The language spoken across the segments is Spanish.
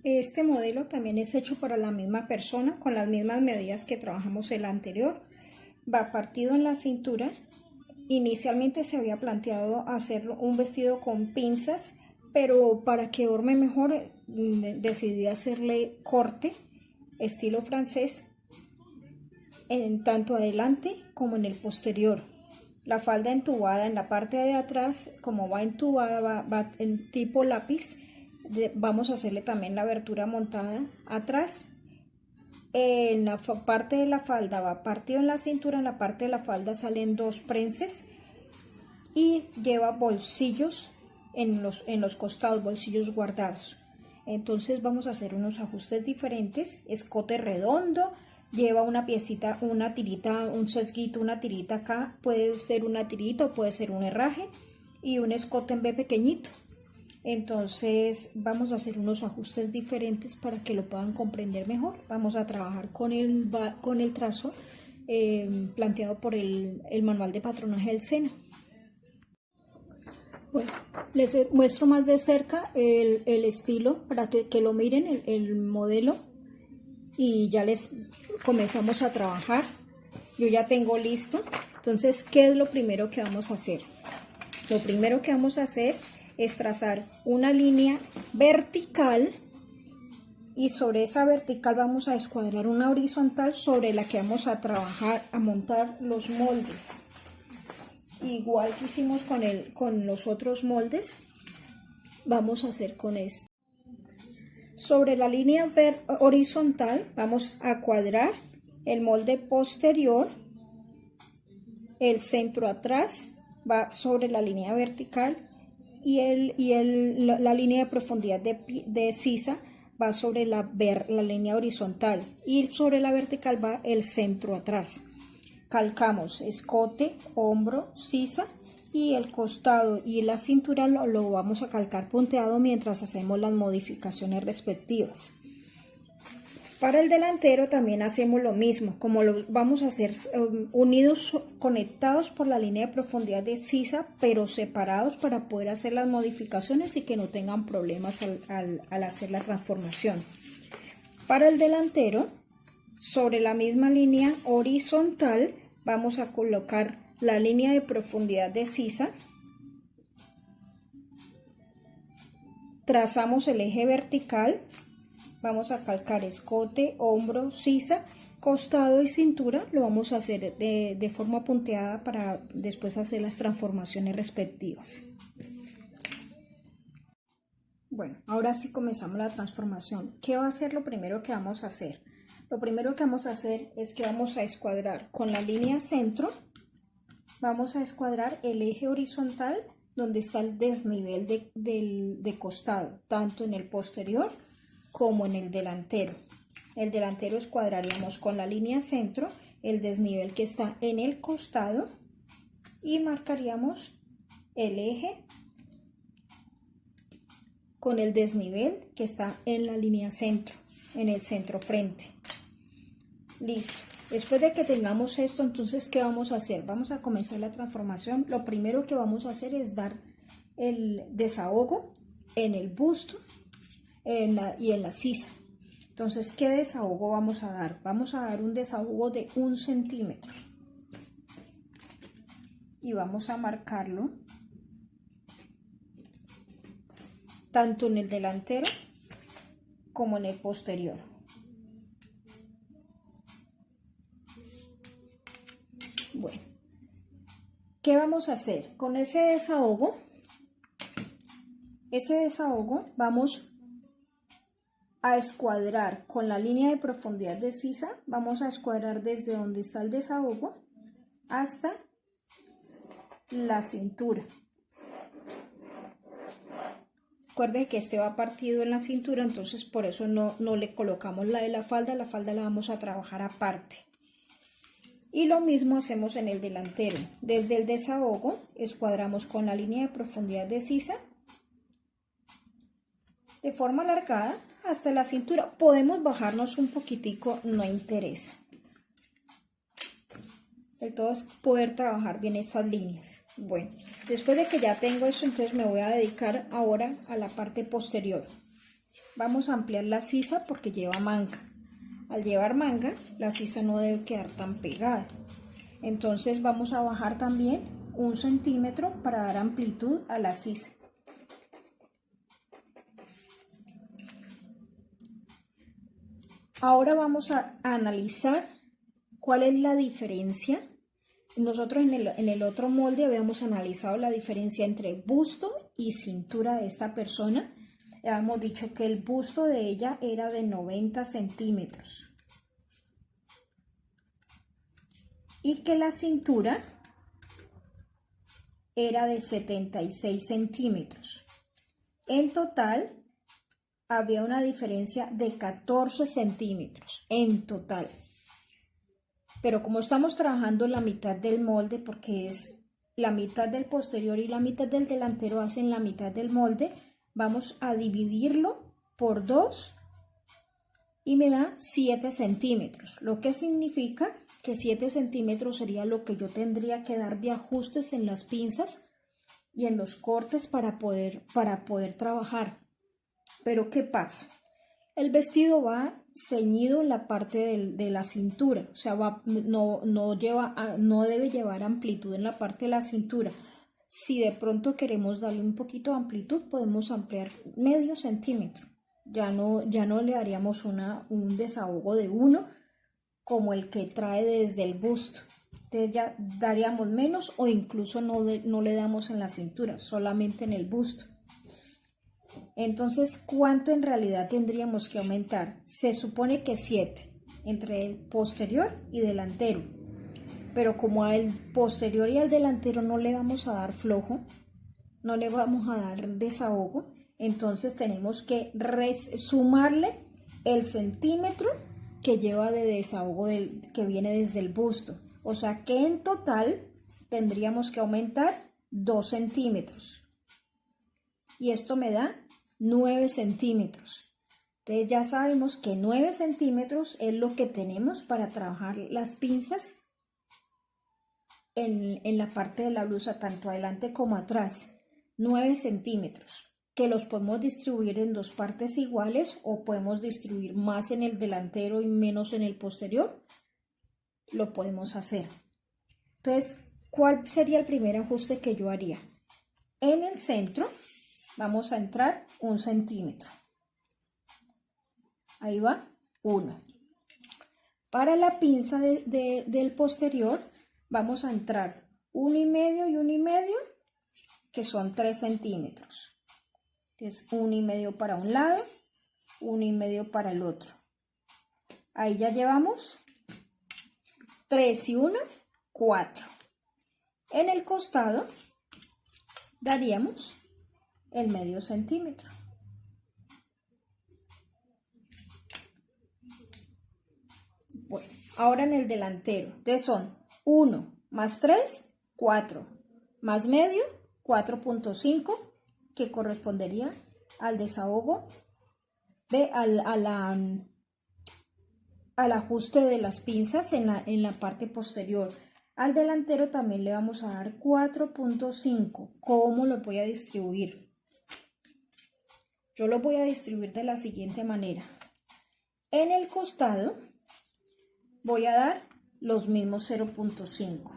Este modelo también es hecho para la misma persona, con las mismas medidas que trabajamos el anterior. Va partido en la cintura. Inicialmente se había planteado hacer un vestido con pinzas, pero para que orme mejor decidí hacerle corte estilo francés en tanto adelante como en el posterior. La falda entubada en la parte de atrás, como va entubada, va en tipo lápiz. Vamos a hacerle también la abertura montada atrás. En la parte de la falda va partido en la cintura, en la parte de la falda salen dos prenses y lleva bolsillos en los costados, bolsillos guardados. Entonces vamos a hacer unos ajustes diferentes. Escote redondo, lleva una piecita, una tirita, un sesguito, una tirita acá, puede ser una tirita o puede ser un herraje, y un escote en B pequeñito. Entonces vamos a hacer unos ajustes diferentes para que lo puedan comprender mejor. Vamos a trabajar con el trazo planteado por el manual de patronaje del SENA. Bueno, les muestro más de cerca el estilo para que lo miren, el modelo, y ya les comenzamos a trabajar. Yo ya tengo listo. Entonces, ¿qué es lo primero que vamos a hacer? Lo primero que vamos a hacer es trazar una línea vertical, y sobre esa vertical vamos a escuadrar una horizontal sobre la que vamos a trabajar, a montar los moldes. Igual que hicimos con los otros moldes, vamos a hacer con este. Sobre la línea horizontal vamos a cuadrar el molde posterior, el centro atrás va sobre la línea vertical y la línea de profundidad de sisa va sobre la línea horizontal, y sobre la vertical va el centro atrás. Calcamos escote, hombro, sisa, y el costado y la cintura lo vamos a calcar punteado mientras hacemos las modificaciones respectivas. Para el delantero también hacemos lo mismo, como lo vamos a hacer unidos, conectados por la línea de profundidad de sisa, pero separados para poder hacer las modificaciones y que no tengan problemas al hacer la transformación. Para el delantero, sobre la misma línea horizontal vamos a colocar la línea de profundidad de sisa, trazamos el eje vertical, vamos a calcar escote, hombro, sisa, costado y cintura. Lo vamos a hacer de forma punteada para después hacer las transformaciones respectivas. Bueno, ahora sí comenzamos la transformación. ¿Qué va a ser lo primero que vamos a hacer? Lo primero que vamos a hacer es que vamos a escuadrar con la línea centro, vamos a escuadrar el eje horizontal donde está el desnivel de costado, tanto en el posterior como en el delantero. El delantero escuadraríamos con la línea centro el desnivel que está en el costado y marcaríamos el eje con el desnivel que está en la línea centro, en el centro frente. Listo. Después de que tengamos esto, entonces, ¿qué vamos a hacer? Vamos a comenzar la transformación. Lo primero que vamos a hacer es dar el desahogo en el busto y en la sisa. Entonces, ¿qué desahogo vamos a dar? Vamos a dar un desahogo de 1 centímetro. Y vamos a marcarlo tanto en el delantero como en el posterior. Bueno, ¿qué vamos a hacer? Con ese desahogo vamos a escuadrar con la línea de profundidad de sisa, vamos a escuadrar desde donde está el desahogo hasta la cintura. Recuerden que este va partido en la cintura, entonces por eso no le colocamos la de la falda la vamos a trabajar aparte. Y lo mismo hacemos en el delantero. Desde el desahogo escuadramos con la línea de profundidad de sisa de forma alargada hasta la cintura. Podemos bajarnos un poquitico, no interesa. El todo es poder trabajar bien estas líneas. Bueno, después de que ya tengo eso, entonces me voy a dedicar ahora a la parte posterior. vamos a ampliar la sisa porque lleva manga. Al llevar manga, la sisa no debe quedar tan pegada. Entonces vamos a bajar también 1 centímetro para dar amplitud a la sisa. Ahora vamos a analizar cuál es la diferencia. Nosotros en el otro molde habíamos analizado la diferencia entre busto y cintura de esta persona. Habíamos dicho que el busto de ella era de 90 centímetros y que la cintura era de 76 centímetros. En total había una diferencia de 14 centímetros en total. Pero como estamos trabajando la mitad del molde, porque es la mitad del posterior y la mitad del delantero hacen la mitad del molde, vamos a dividirlo por 2 y me da 7 centímetros, lo que significa que 7 centímetros sería lo que yo tendría que dar de ajustes en las pinzas y en los cortes para poder trabajar. Pero ¿qué pasa? El vestido va ceñido en la parte de la cintura, o sea, no debe llevar amplitud en la parte de la cintura. Si de pronto queremos darle un poquito de amplitud, podemos ampliar medio centímetro. Ya no le daríamos un desahogo de 1 como el que trae desde el busto. Entonces ya daríamos menos o incluso no le damos en la cintura, solamente en el busto. Entonces, ¿cuánto en realidad tendríamos que aumentar? Se supone que 7 entre el posterior y delantero. Pero como al posterior y al delantero no le vamos a dar flojo, no le vamos a dar desahogo, entonces tenemos que sumarle el centímetro que lleva de desahogo que viene desde el busto. O sea que en total tendríamos que aumentar 2 centímetros. Y esto me da 9 centímetros. Entonces ya sabemos que 9 centímetros es lo que tenemos para trabajar las pinzas en la parte de la blusa, tanto adelante como atrás. 9 centímetros, que los podemos distribuir en 2 partes iguales o podemos distribuir más en el delantero y menos en el posterior. Lo podemos hacer. Entonces, ¿cuál sería el primer ajuste que yo haría? En el centro vamos a entrar 1 centímetro. Ahí va, 1. Para la pinza del posterior vamos a entrar 1,5 y 1,5, que son 3 centímetros. Es 1,5 para un lado, 1,5 para el otro. Ahí ya llevamos 3 y 1, 4. En el costado daríamos el medio centímetro. Bueno, ahora en el delantero, entonces son 1 más 3, 4, más medio, 4,5, que correspondería al desahogo, al ajuste de las pinzas en la parte posterior. Al delantero también le vamos a dar 4,5. ¿Cómo lo voy a distribuir? Yo lo voy a distribuir de la siguiente manera. En el costado voy a dar los mismos 0,5.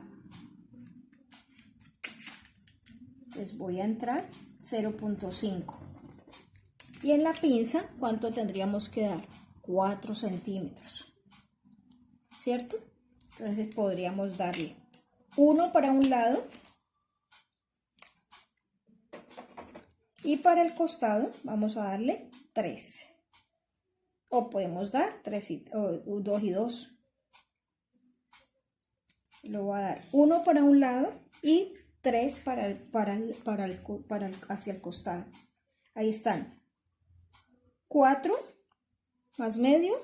Entonces voy a entrar 0,5. Y en la pinza, ¿cuánto tendríamos que dar? 4 centímetros. ¿Cierto? Entonces podríamos darle 1 para un lado y para el costado vamos a darle 3. O podemos dar 2 y 2. Lo voy a dar 1 para un lado y 3 hacia el costado. Ahí están. 4 más medio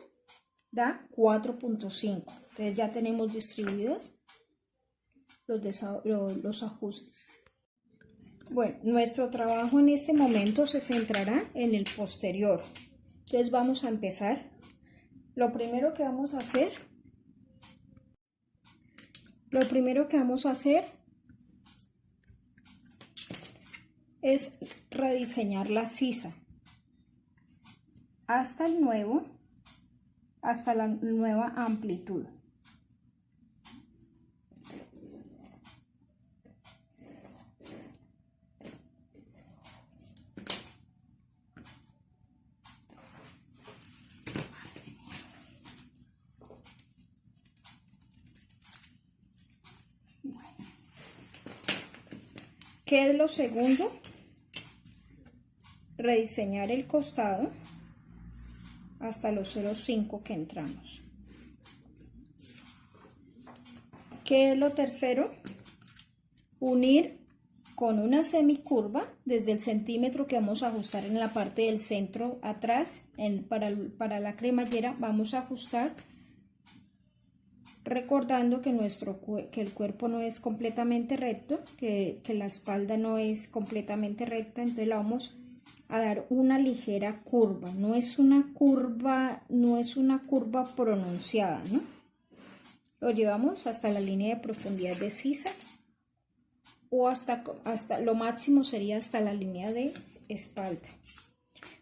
da 4,5. Entonces ya tenemos distribuidos los ajustes. Bueno, nuestro trabajo en este momento se centrará en el posterior. Entonces vamos a empezar. Lo primero que vamos a hacer es rediseñar la sisa. hasta la nueva amplitud. ¿Qué es lo segundo? Rediseñar el costado hasta los 0,5 que entramos. ¿Qué es lo tercero? Unir con una semicurva desde el centímetro que vamos a ajustar en la parte del centro atrás, para la cremallera vamos a ajustar, recordando que el cuerpo no es completamente recto, que la espalda no es completamente recta, entonces la vamos a dar una ligera curva, no es una curva pronunciada, ¿no? Lo llevamos hasta la línea de profundidad de sisa, o hasta lo máximo sería hasta la línea de espalda.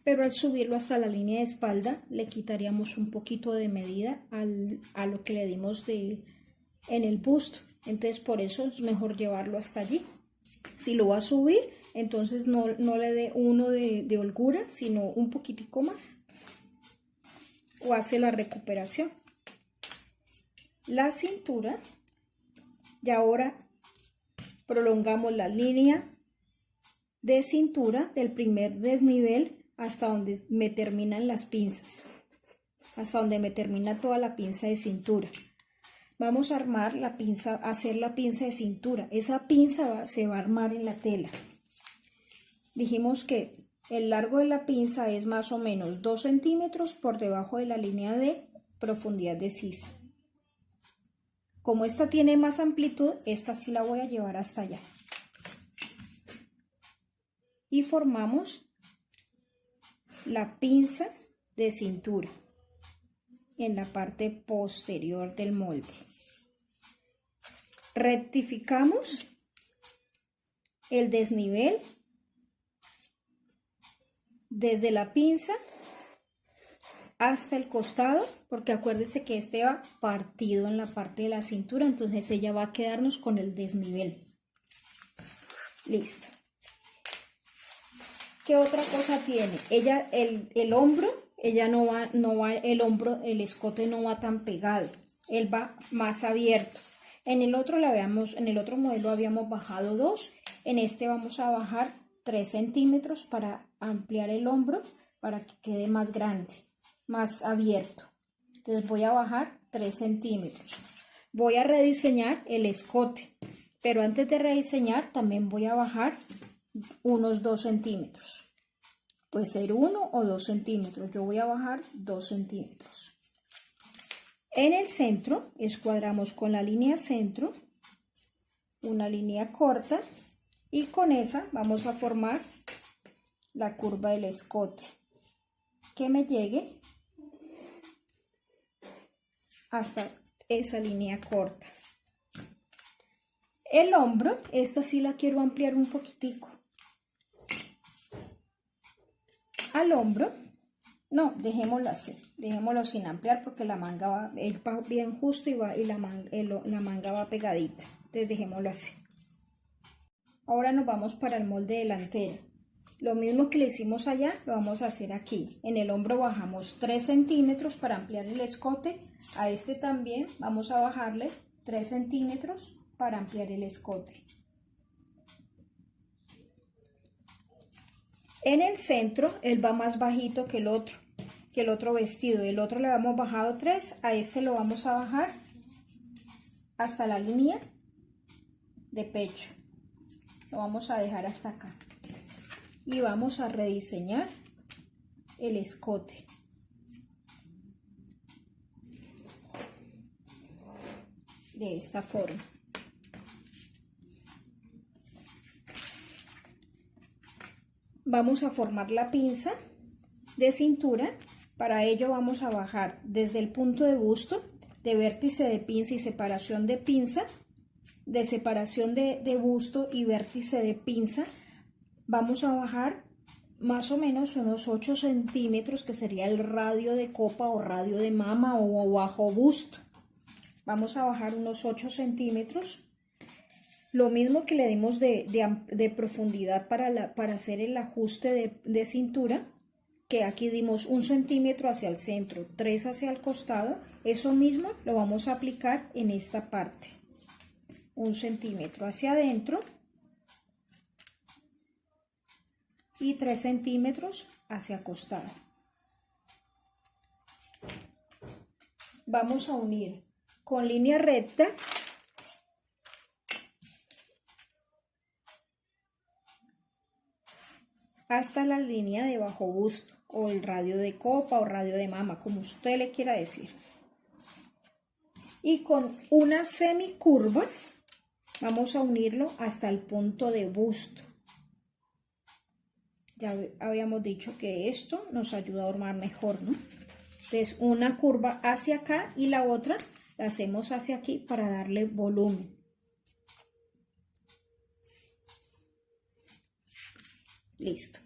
Pero al subirlo hasta la línea de espalda le quitaríamos un poquito de medida a lo que le dimos en el busto. Entonces por eso es mejor llevarlo hasta allí. Si lo va a subir, entonces no le dé uno de holgura, sino un poquitico más. O hace la recuperación. La cintura. Y ahora prolongamos la línea de cintura del primer desnivel hasta donde me terminan las pinzas, hasta donde me termina toda la pinza de cintura. Vamos a armar la pinza, hacer la pinza de cintura. Esa pinza se va a armar en la tela. Dijimos que el largo de la pinza es más o menos 2 centímetros por debajo de la línea de profundidad de sisa. Como esta tiene más amplitud, esta sí la voy a llevar hasta allá. Y formamos la pinza de cintura en la parte posterior del molde. Rectificamos el desnivel desde la pinza hasta el costado, porque acuérdese que este va partido en la parte de la cintura, entonces ella va a quedarnos con el desnivel. Listo. ¿Qué otra cosa tiene? Ella, el hombro, el escote no va tan pegado, él va más abierto. En el otro modelo habíamos bajado 2, en este vamos a bajar 3 centímetros para ampliar el hombro, para que quede más grande, más abierto. Entonces voy a bajar 3 centímetros. Voy a rediseñar el escote, pero antes de rediseñar también voy a bajar unos 2 centímetros. Puede ser 1 o 2 centímetros. Yo voy a bajar 2 centímetros. En el centro escuadramos con la línea centro, una línea corta, y con esa vamos a formar la curva del escote que me llegue hasta esa línea corta. El hombro, esta sí la quiero ampliar un poquitico. Al hombro, no, dejémoslo sin ampliar, porque la manga va bien justo y la manga va pegadita. Entonces dejémoslo así. Ahora nos vamos para el molde delantero. Lo mismo que le hicimos allá, lo vamos a hacer aquí. En el hombro bajamos 3 centímetros para ampliar el escote. A este también vamos a bajarle 3 centímetros para ampliar el escote. En el centro, él va más bajito que el otro vestido. El otro le habíamos bajado 3, a este lo vamos a bajar hasta la línea de pecho. Lo vamos a dejar hasta acá. Y vamos a rediseñar el escote. De esta forma. Vamos a formar la pinza de cintura. Para ello vamos a bajar desde el punto de busto, de vértice de pinza y separación de pinza, de separación de busto y vértice de pinza. Vamos a bajar más o menos unos 8 centímetros, que sería el radio de copa o radio de mama o bajo busto. Vamos a bajar unos 8 centímetros. Lo mismo que le dimos de profundidad para hacer el ajuste de cintura, que aquí dimos 1 centímetro hacia el centro, 3 hacia el costado. Eso mismo lo vamos a aplicar en esta parte. 1 centímetro hacia adentro y 3 centímetros hacia costado. Vamos a unir con línea recta hasta la línea de bajo busto o el radio de copa o radio de mama, como usted le quiera decir. Y con una semicurva vamos a unirlo hasta el punto de busto. Ya habíamos dicho que esto nos ayuda a armar mejor, ¿no? Entonces una curva hacia acá y la otra la hacemos hacia aquí para darle volumen. Listo.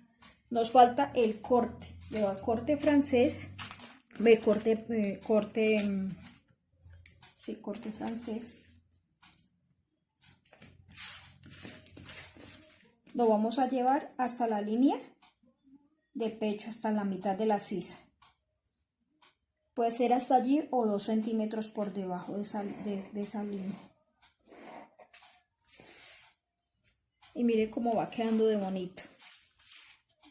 Nos falta el corte. Lleva corte francés. Corte francés. Lo vamos a llevar hasta la línea de pecho, hasta la mitad de la sisa. Puede ser hasta allí o 2 centímetros por debajo de esa línea. Y mire cómo va quedando de bonito.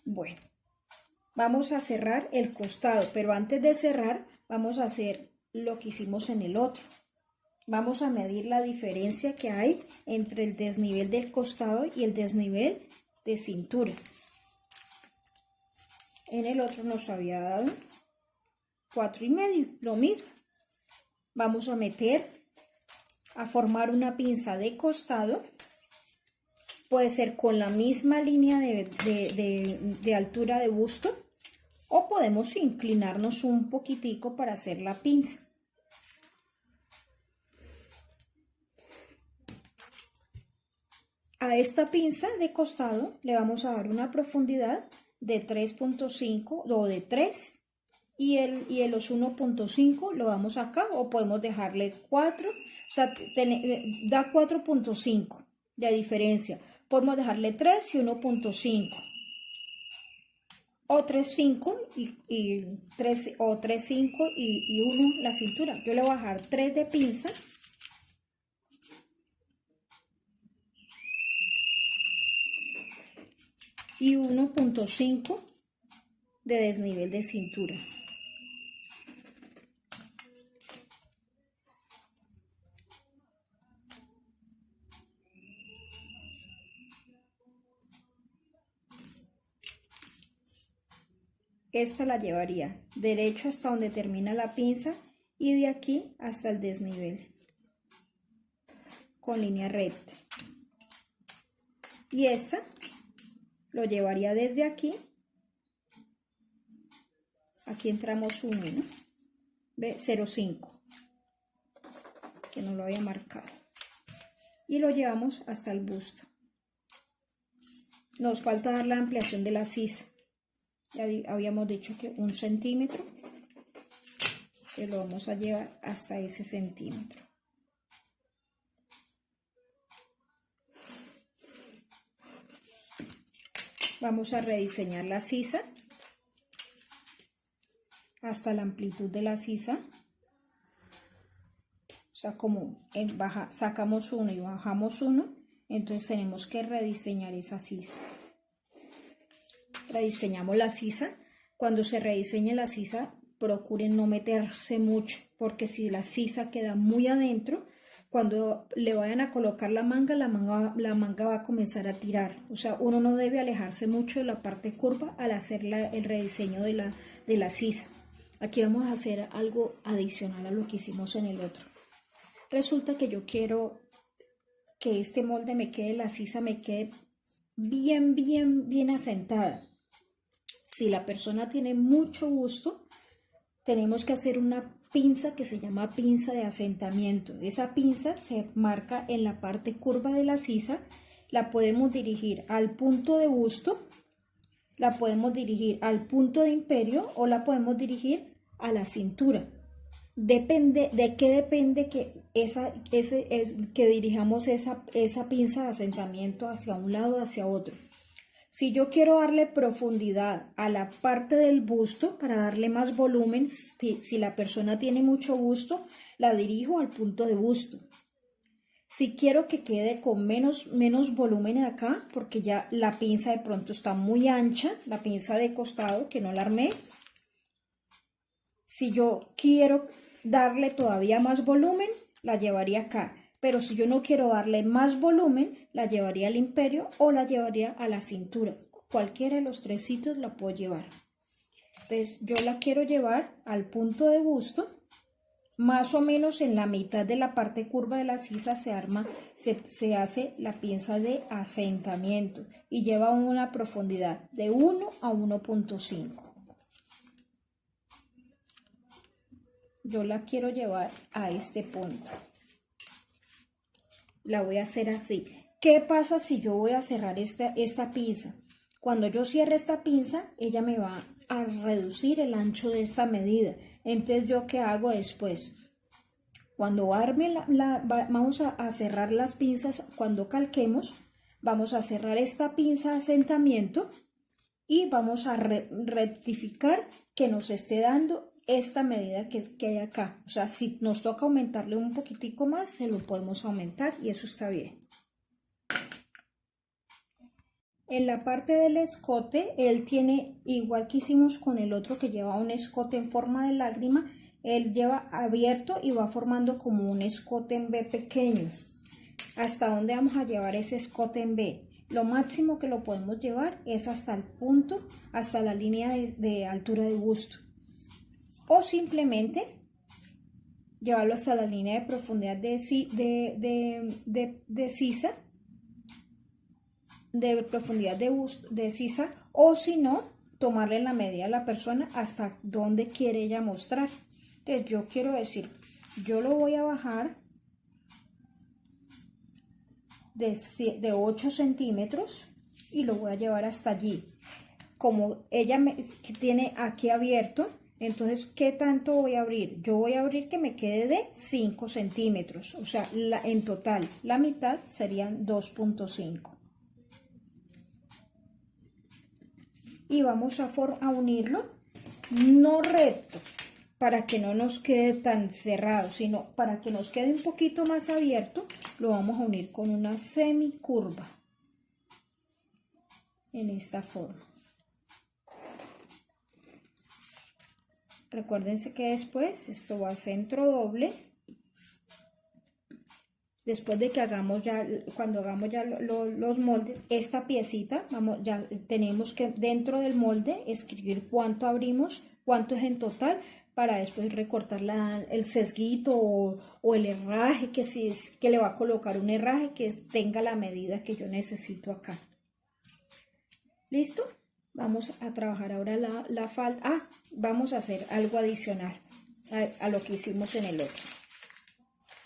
Bueno, vamos a cerrar el costado, pero antes de cerrar vamos a hacer lo que hicimos en el otro. Vamos a medir la diferencia que hay entre el desnivel del costado y el desnivel de cintura. En el otro nos había dado 4,5, lo mismo. Vamos a formar una pinza de costado. Puede ser con la misma línea de altura de busto, o podemos inclinarnos un poquitico para hacer la pinza. A esta pinza de costado le vamos a dar una profundidad de 3,5 o de 3, y los 1,5 lo vamos acá, o podemos dejarle 4, o sea, da 4,5 de diferencia. Podemos dejarle 3 y 1,5 o 3,5 y 3 o 3,5 y 1 la cintura. Yo le voy a dejar 3 de pinza y 1,5 de desnivel de cintura. Esta la llevaría derecho hasta donde termina la pinza y de aquí hasta el desnivel con línea recta. Y esta lo llevaría desde aquí. Aquí entramos 1, ¿no? Ve, 0,5, que no lo había marcado. Y lo llevamos hasta el busto. Nos falta dar la ampliación de la sisa. Ya habíamos dicho que 1 centímetro, se lo vamos a llevar hasta ese centímetro. Vamos a rediseñar la sisa hasta la amplitud de la sisa. O sea, como sacamos 1 y bajamos 1, entonces tenemos que rediseñar esa sisa. Rediseñamos la sisa. Cuando se rediseñe la sisa, procuren no meterse mucho, porque si la sisa queda muy adentro, cuando le vayan a colocar la manga va a comenzar a tirar. O sea, uno no debe alejarse mucho de la parte curva al hacer el rediseño de la sisa. Aquí vamos a hacer algo adicional a lo que hicimos en el otro. Resulta que yo quiero que este molde la sisa me quede bien asentada. Si la persona tiene mucho gusto, tenemos que hacer una pinza que se llama pinza de asentamiento. Esa pinza se marca en la parte curva de la sisa, la podemos dirigir al punto de busto la podemos dirigir al punto de imperio o la podemos dirigir a la cintura. Depende de qué depende que dirijamos esa pinza de asentamiento hacia un lado o hacia otro. Si yo quiero darle profundidad a la parte del busto para darle más volumen, si la persona tiene mucho busto, la dirijo al punto de busto. Si quiero que quede con menos volumen acá, porque ya la pinza de pronto está muy ancha, la pinza de costado que no la armé. Si yo quiero darle todavía más volumen, la llevaría acá. Pero si yo no quiero darle más volumen, la llevaría al imperio o la llevaría a la cintura. Cualquiera de los tres sitios la puedo llevar. Entonces yo la quiero llevar al punto de busto. Más o menos en la mitad de la parte curva de la sisa se hace la pinza de asentamiento y lleva una profundidad de 1 a 1.5. Yo la quiero llevar a este punto. La voy a hacer así. ¿Qué pasa si yo voy a cerrar esta pinza? Cuando yo cierre esta pinza, ella me va a reducir el ancho de esta medida. Entonces, ¿yo qué hago después? Cuando arme vamos a cerrar las pinzas, cuando calquemos, vamos a cerrar esta pinza de asentamiento y vamos a rectificar que nos esté dando esta medida que hay acá. O sea, si nos toca aumentarle un poquitico más, se lo podemos aumentar y eso está bien. En la parte del escote, él tiene, igual que hicimos con el otro que lleva un escote en forma de lágrima, él lleva abierto y va formando como un escote en V pequeño. ¿Hasta dónde vamos a llevar ese escote en V? Lo máximo que lo podemos llevar es hasta el punto, hasta la línea de altura de busto. O simplemente llevarlo hasta la línea de profundidad de sisa, de profundidad de sisa, o si no, tomarle la medida a la persona hasta donde quiere ella mostrar. Entonces yo quiero decir, yo lo voy a bajar de 8 centímetros y lo voy a llevar hasta allí. Como ella tiene aquí abierto, entonces, ¿qué tanto voy a abrir? Yo voy a abrir que me quede de 5 centímetros, o sea, en total, la mitad serían 2.5. Y vamos a unirlo, no recto, para que no nos quede tan cerrado, sino para que nos quede un poquito más abierto, lo vamos a unir con una semicurva, en esta forma. Recuérdense que después esto va a centro doble. Después de que hagamos ya, cuando hagamos ya los moldes, esta piecita, ya tenemos que dentro del molde escribir cuánto abrimos, cuánto es en total, para después recortar el sesguito o el herraje, que si es que le va a colocar un herraje que tenga la medida que yo necesito acá. ¿Listo? Vamos a trabajar ahora la falda. Vamos a hacer algo adicional a lo que hicimos en el otro.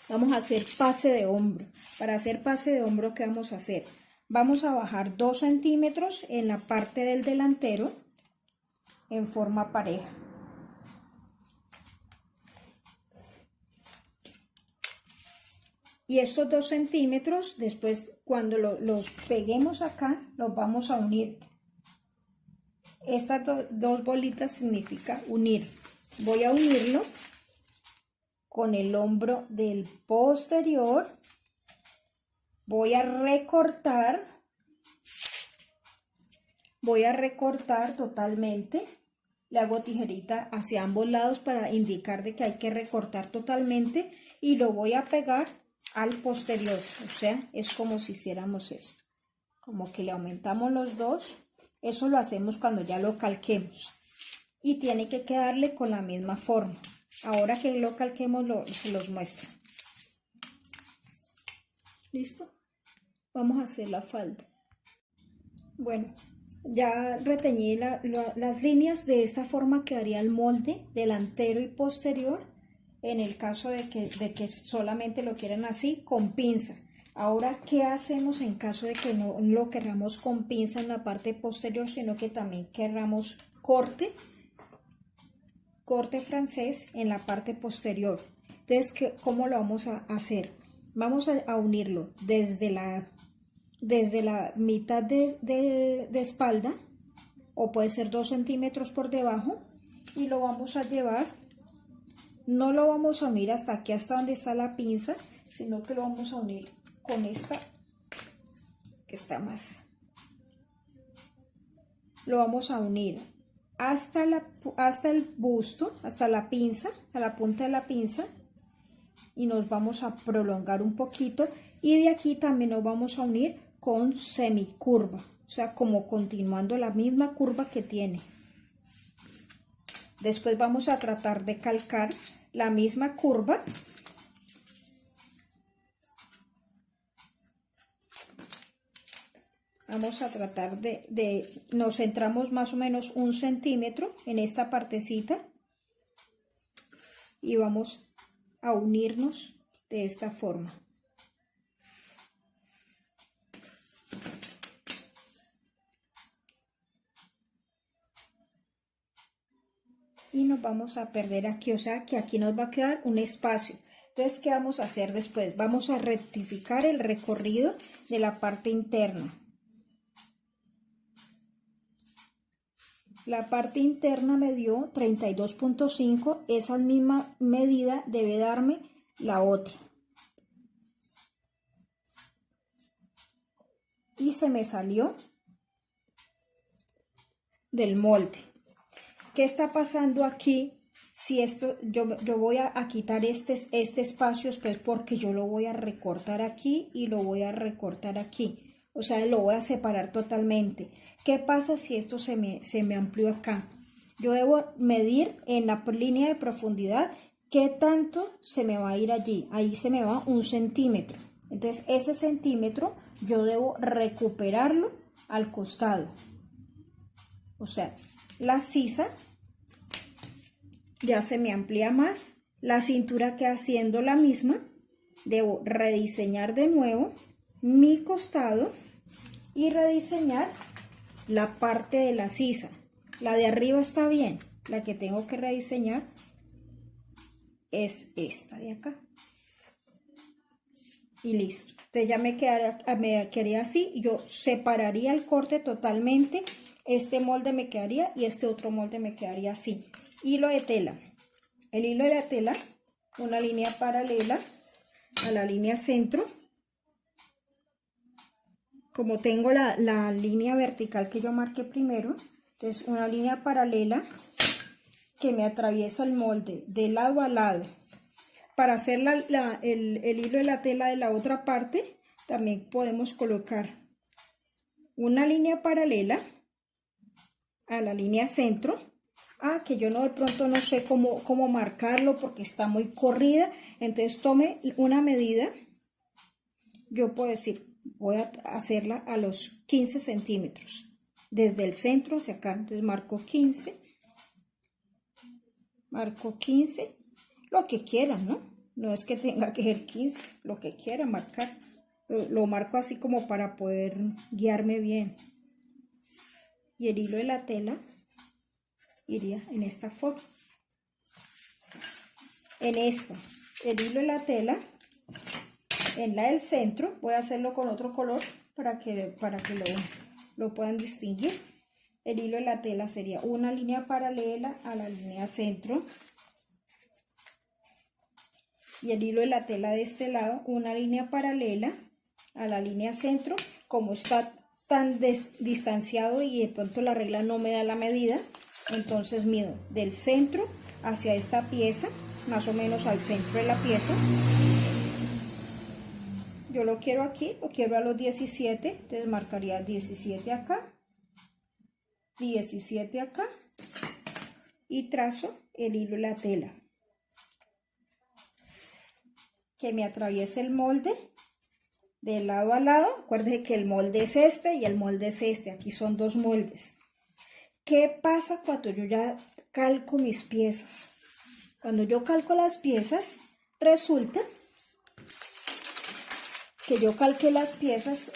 Vamos a hacer pase de hombro. Para hacer pase de hombro, ¿qué vamos a hacer? Vamos a bajar 2 centímetros en la parte del delantero en forma pareja. Y estos 2 centímetros, después cuando los peguemos acá, los vamos a unir. Estas dos bolitas significa unir. Voy a unirlo con el hombro del posterior. Voy a recortar totalmente. Le hago tijerita hacia ambos lados para indicar de que hay que recortar totalmente y lo voy a pegar al posterior. O sea, es como si hiciéramos esto. Como que le aumentamos los dos. Eso lo hacemos cuando ya lo calquemos. Y tiene que quedarle con la misma forma. Ahora que lo calquemos, se los muestro. ¿Listo? Vamos a hacer la falda. Bueno, ya reteñí las líneas. De esta forma quedaría el molde delantero y posterior. En el caso de que solamente lo quieran así, con pinza. Ahora, ¿qué hacemos en caso de que no lo queramos con pinza en la parte posterior, sino que también queramos corte francés en la parte posterior? Entonces, ¿cómo lo vamos a hacer? Vamos a unirlo desde la mitad de espalda, o puede ser 2 centímetros por debajo, y lo vamos a llevar. No lo vamos a unir hasta aquí, hasta donde está la pinza, sino que lo vamos a unir con esta que está más. Lo vamos a unir hasta el busto, hasta la pinza, a la punta de la pinza, y nos vamos a prolongar un poquito, y de aquí también nos vamos a unir con semicurva, o sea, como continuando la misma curva que tiene. Después vamos a tratar de calcar la misma curva. Vamos a tratar nos centramos más o menos 1 centímetro en esta partecita y vamos a unirnos de esta forma. Y nos vamos a perder aquí, o sea que aquí nos va a quedar un espacio. Entonces, ¿qué vamos a hacer después? Vamos a rectificar el recorrido de la parte interna. La parte interna me dio 32.5, esa misma medida debe darme la otra. Y se me salió del molde. ¿Qué está pasando aquí? Si esto, yo voy a quitar este espacio después, porque yo lo voy a recortar aquí y lo voy a recortar aquí. O sea, lo voy a separar totalmente. ¿Qué pasa si esto se me amplió acá? Yo debo medir en la línea de profundidad qué tanto se me va a ir allí. Ahí se me va 1 centímetro. Entonces, ese centímetro yo debo recuperarlo al costado. O sea, la sisa ya se me amplía más, la cintura queda siendo la misma, debo rediseñar de nuevo mi costado y rediseñar la parte de la sisa. La de arriba está bien, la que tengo que rediseñar es esta de acá. Y listo. Entonces ya me quedaría así, y yo separaría el corte totalmente. Este molde me quedaría y este otro molde me quedaría así. Hilo de tela. El hilo de la tela, una línea paralela a la línea centro. Como tengo la línea vertical que yo marqué primero, entonces una línea paralela que me atraviesa el molde de lado a lado. Para hacer el hilo de la tela de la otra parte, también podemos colocar una línea paralela a la línea centro. Que yo de pronto no sé cómo marcarlo porque está muy corrida. Entonces tome una medida. Yo puedo decir, voy a hacerla a los 15 centímetros. Desde el centro hacia acá. Entonces marco 15. Marco 15. Lo que quieran, ¿no? No es que tenga que ser 15. Lo que quiera marcar. Lo marco así como para poder guiarme bien. Y el hilo de la tela iría en esta forma. En esta, el hilo de la tela, en la del centro, voy a hacerlo con otro color para que lo puedan distinguir. El hilo de la tela sería una línea paralela a la línea centro. Y el hilo de la tela de este lado, una línea paralela a la línea centro. Como está tan distanciado y de pronto la regla no me da la medida, entonces mido del centro hacia esta pieza, más o menos al centro de la pieza. Yo lo quiero aquí, lo quiero a los 17, entonces marcaría 17 acá, 17 acá, y trazo el hilo de la tela que me atraviese el molde de lado a lado. Acuérdense que el molde es este y el molde es este, aquí son dos moldes. ¿Qué pasa cuando yo ya calco mis piezas? Cuando yo calco las piezas, resulta que yo calqué las piezas,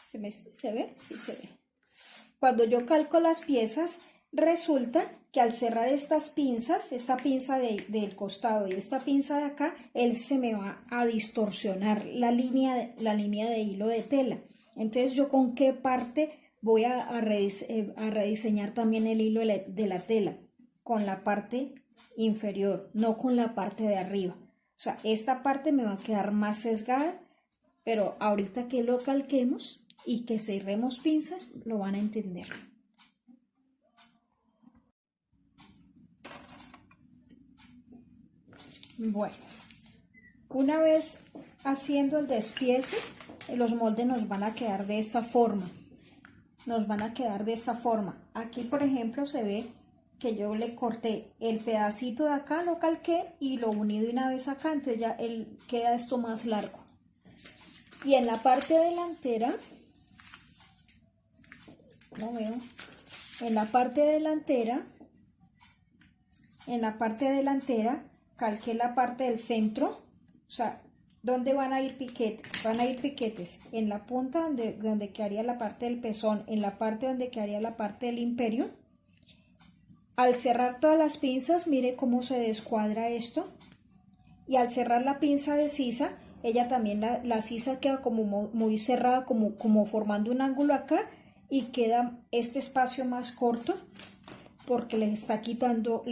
¿se ve? Sí se ve. Cuando yo calco las piezas, resulta que al cerrar estas pinzas, esta pinza del costado y esta pinza de acá, él se me va a distorsionar la línea de hilo de tela. Entonces, ¿yo con qué parte voy a rediseñar también el hilo de la tela? Con la parte inferior, no con la parte de arriba. O sea, esta parte me va a quedar más sesgada, pero ahorita que lo calquemos y que cerremos pinzas, lo van a entender. Bueno, una vez haciendo el despiece, los moldes nos van a quedar de esta forma. Aquí, por ejemplo, se ve que yo le corté el pedacito de acá, lo calqué y lo uní de una vez acá, entonces ya queda esto más largo. Y en la parte delantera, no veo, en la parte delantera calqué la parte del centro, o sea, ¿dónde van a ir piquetes? Van a ir piquetes en la punta donde quedaría la parte del pezón, en la parte donde quedaría la parte del imperio. Al cerrar todas las pinzas, mire cómo se descuadra esto. Y al cerrar la pinza de sisa, ella también, la sisa queda como muy cerrada, como formando un ángulo acá, y queda este espacio más corto porque le está quitando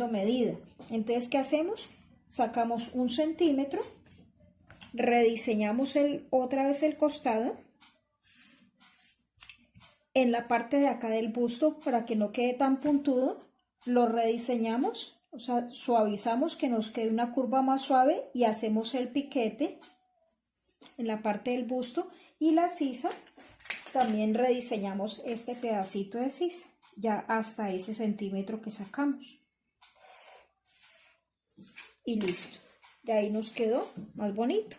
medida. Entonces, ¿qué hacemos? Sacamos 1 centímetro, rediseñamos otra vez el costado en la parte de acá del busto para que no quede tan puntudo, lo rediseñamos, o sea, suavizamos que nos quede una curva más suave y hacemos el piquete en la parte del busto, y la sisa también rediseñamos este pedacito de sisa ya hasta ese centímetro que sacamos y listo. De ahí nos quedó más bonito.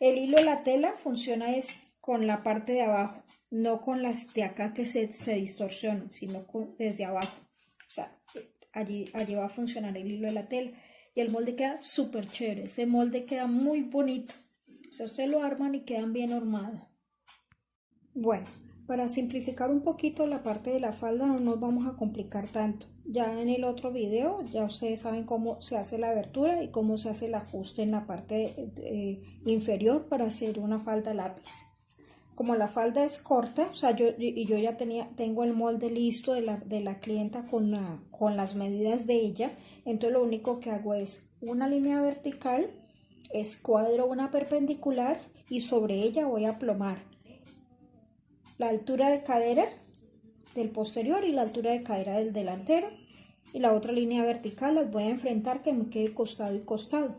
El hilo de la tela funciona es con la parte de abajo, no con las de acá que se distorsionan, sino desde abajo. O sea, allí va a funcionar el hilo de la tela. Y el molde queda súper chévere. Ese molde queda muy bonito. O sea, ustedes lo arman y quedan bien armados. Bueno, para simplificar un poquito la parte de la falda, no nos vamos a complicar tanto. Ya en el otro video, ya ustedes saben cómo se hace la abertura y cómo se hace el ajuste en la parte inferior para hacer una falda lápiz. Como la falda es corta, o sea, yo ya tengo el molde listo de la clienta con las medidas de ella, entonces lo único que hago es una línea vertical, escuadro una perpendicular y sobre ella voy a plomar la altura de cadera del posterior y la altura de cadera del delantero, y la otra línea vertical las voy a enfrentar que me quede costado y costado.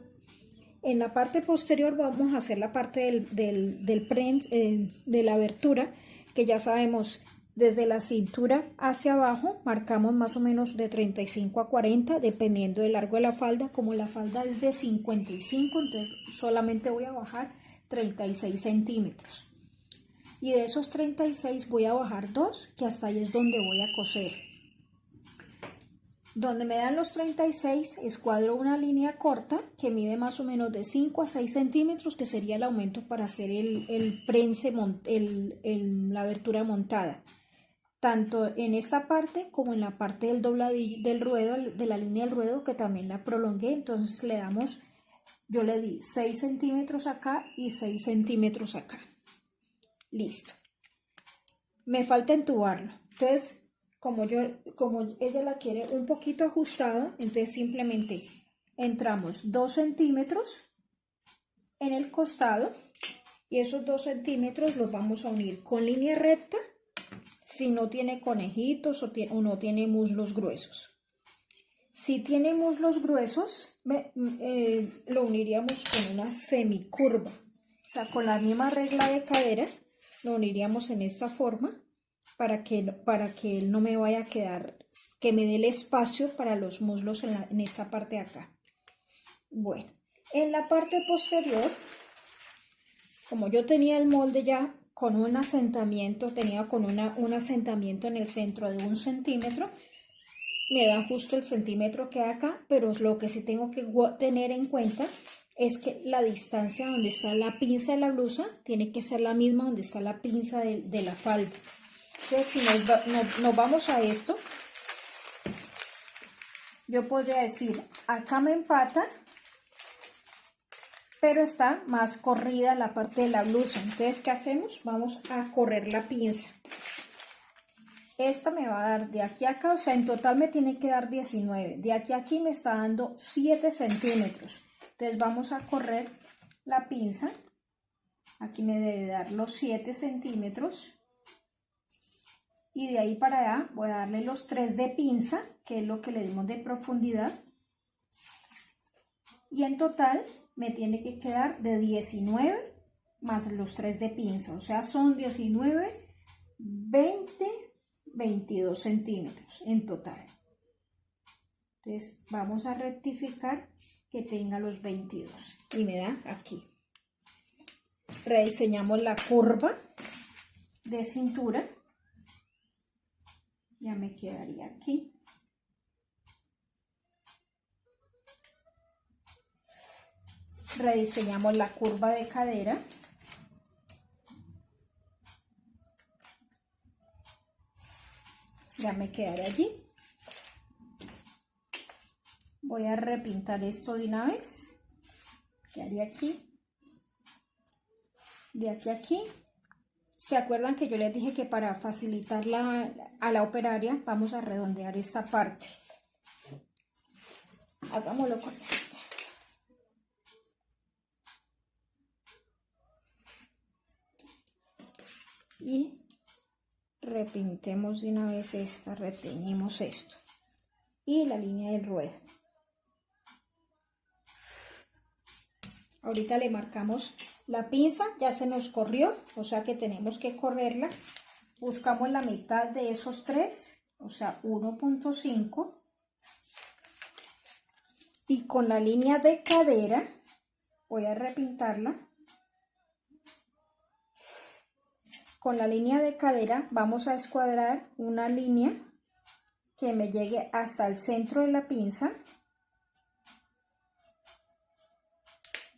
En la parte posterior vamos a hacer la parte de la abertura, que ya sabemos, desde la cintura hacia abajo marcamos más o menos de 35 a 40 dependiendo del largo de la falda. Como la falda es de 55, entonces solamente voy a bajar 36 centímetros. Y de esos 36 voy a bajar 2, que hasta ahí es donde voy a coser. Donde me dan los 36, escuadro una línea corta que mide más o menos de 5 a 6 centímetros, que sería el aumento para hacer el prense, la abertura montada. Tanto en esta parte como en la parte del dobladillo, del ruedo, de la línea del ruedo, que también la prolongué. Entonces yo le di 6 centímetros acá y 6 centímetros acá. Listo. Me falta entubarlo. Entonces, como ella la quiere un poquito ajustado, entonces simplemente entramos 2 centímetros en el costado y esos 2 centímetros los vamos a unir con línea recta si no tiene conejitos o no tiene muslos gruesos. Si tiene muslos gruesos, lo uniríamos con una semicurva, o sea, con la misma regla de cadera lo uniríamos en esta forma para que él no me vaya a quedar, que me dé el espacio para los muslos en esta parte de acá. Bueno, en la parte posterior, como yo tenía el molde ya con un asentamiento, tenía con un asentamiento en el centro de 1 centímetro, me da justo el centímetro que hay acá, pero lo que sí tengo que tener en cuenta es que la distancia donde está la pinza de la blusa tiene que ser la misma donde está la pinza de la falda. Entonces, si nos vamos a esto, yo podría decir, acá me empata, pero está más corrida la parte de la blusa. Entonces, ¿qué hacemos? Vamos a correr la pinza. Esta me va a dar de aquí a acá, o sea, en total me tiene que dar 19. De aquí a aquí me está dando 7 centímetros. Entonces vamos a correr la pinza. Aquí me debe dar los 7 centímetros. Y de ahí para allá voy a darle los 3 de pinza, que es lo que le dimos de profundidad. Y en total me tiene que quedar de 19 más los 3 de pinza. O sea, son 19, 20... 22 centímetros en total. Entonces vamos a rectificar que tenga los 22 y me da aquí. Rediseñamos la curva de cintura. Ya me quedaría aquí. Rediseñamos la curva de cadera. Ya me quedaré allí. Voy a repintar esto de una vez. Quedaría aquí. De aquí a aquí. ¿Se acuerdan que yo les dije que para facilitar a la operaria vamos a redondear esta parte? Hagámoslo con esta. Y repintemos de una vez esta, reteñimos esto y la línea del ruedo. Ahorita le marcamos la pinza, ya se nos corrió, o sea que tenemos que correrla. Buscamos la mitad de esos 3, o sea 1.5, y con la línea de cadera voy a repintarla. Con la línea de cadera vamos a escuadrar una línea que me llegue hasta el centro de la pinza.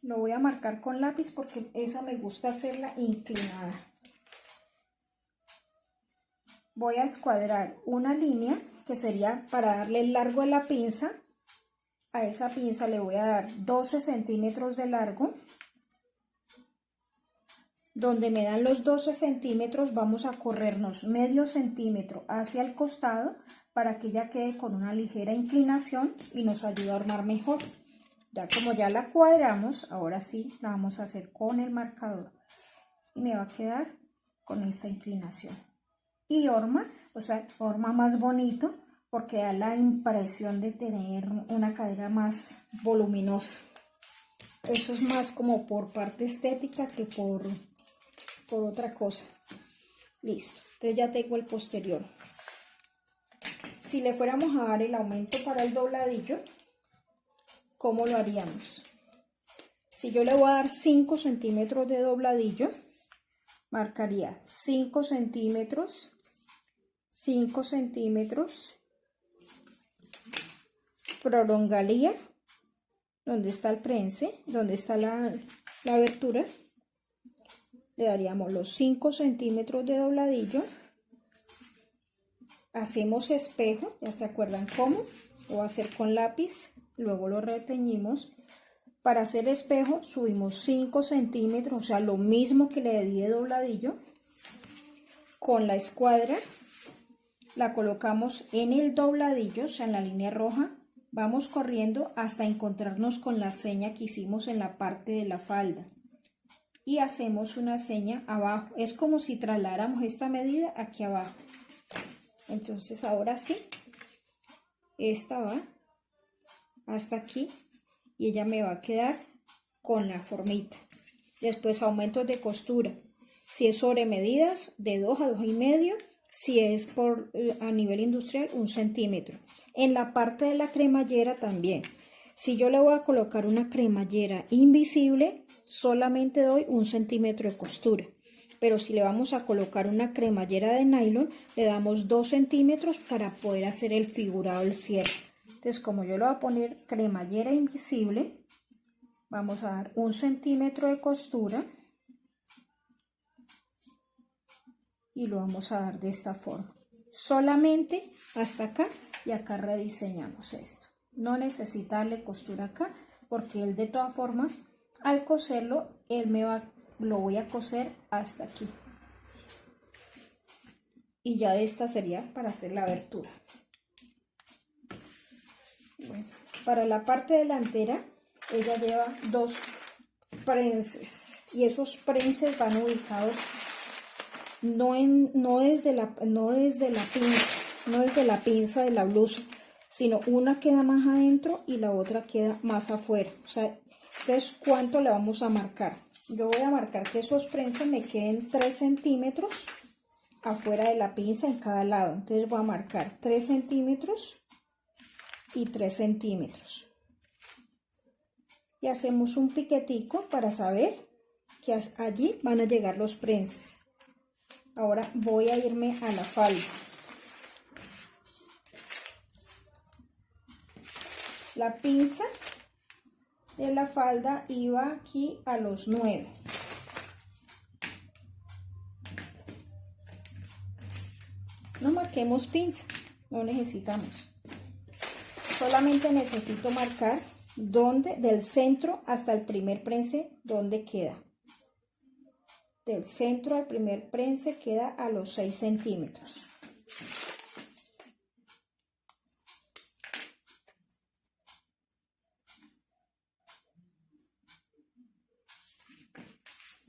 Lo voy a marcar con lápiz porque esa me gusta hacerla inclinada. Voy a escuadrar una línea que sería para darle el largo de la pinza. A esa pinza le voy a dar 12 centímetros de largo. Donde me dan los 12 centímetros vamos a corrernos medio centímetro hacia el costado para que ella quede con una ligera inclinación y nos ayude a armar mejor. Ya como ya la cuadramos, ahora sí la vamos a hacer con el marcador y me va a quedar con esta inclinación. Y horma, o sea, horma más bonito porque da la impresión de tener una cadera más voluminosa. Eso es más como por parte estética que por otra cosa. Listo, entonces ya tengo el posterior. Si le fuéramos a dar el aumento para el dobladillo, ¿cómo lo haríamos? Si yo le voy a dar 5 centímetros de dobladillo, marcaría 5 centímetros, 5 centímetros, prolongaría donde está el prense, donde está la abertura. Le daríamos los 5 centímetros de dobladillo, hacemos espejo, ya se acuerdan cómo, lo voy a hacer con lápiz, luego lo reteñimos. Para hacer espejo subimos 5 centímetros, o sea lo mismo que le di de dobladillo, con la escuadra, la colocamos en el dobladillo, o sea en la línea roja, vamos corriendo hasta encontrarnos con la seña que hicimos en la parte de la falda. Y hacemos una seña abajo, es como si trasladáramos esta medida aquí abajo. Entonces ahora sí, esta va hasta aquí y ella me va a quedar con la formita. Después aumentos de costura, si es sobre medidas de 2 a 2,5, si es a nivel industrial 1 centímetro. En la parte de la cremallera también. Si yo le voy a colocar una cremallera invisible, solamente doy 1 centímetro de costura. pero si le vamos a colocar una cremallera de nylon, le damos 2 centímetros para poder hacer el figurado del cierre. Entonces, como yo le voy a poner cremallera invisible, vamos a dar 1 centímetro de costura y lo vamos a dar de esta forma, solamente hasta acá, y acá rediseñamos esto. No necesita darle costura acá, porque él de todas formas, al coserlo, lo voy a coser hasta aquí. Y ya esta sería para hacer la abertura. Bueno, para la parte delantera, ella lleva 2 prenses, y esos prenses van ubicados no desde la pinza de la blusa, sino una queda más adentro y la otra queda más afuera. O sea, entonces, ¿cuánto le vamos a marcar? Yo voy a marcar que esos prenses me queden 3 centímetros afuera de la pinza en cada lado. Entonces voy a marcar 3 centímetros y 3 centímetros. Y hacemos un piquetico para saber que allí van a llegar los prenses. Ahora voy a irme a la falda. La pinza de la falda iba aquí a los 9. No marquemos pinza, no necesitamos. Solamente necesito marcar del centro hasta el primer prense, dónde queda. Del centro al primer prense queda a los 6 centímetros.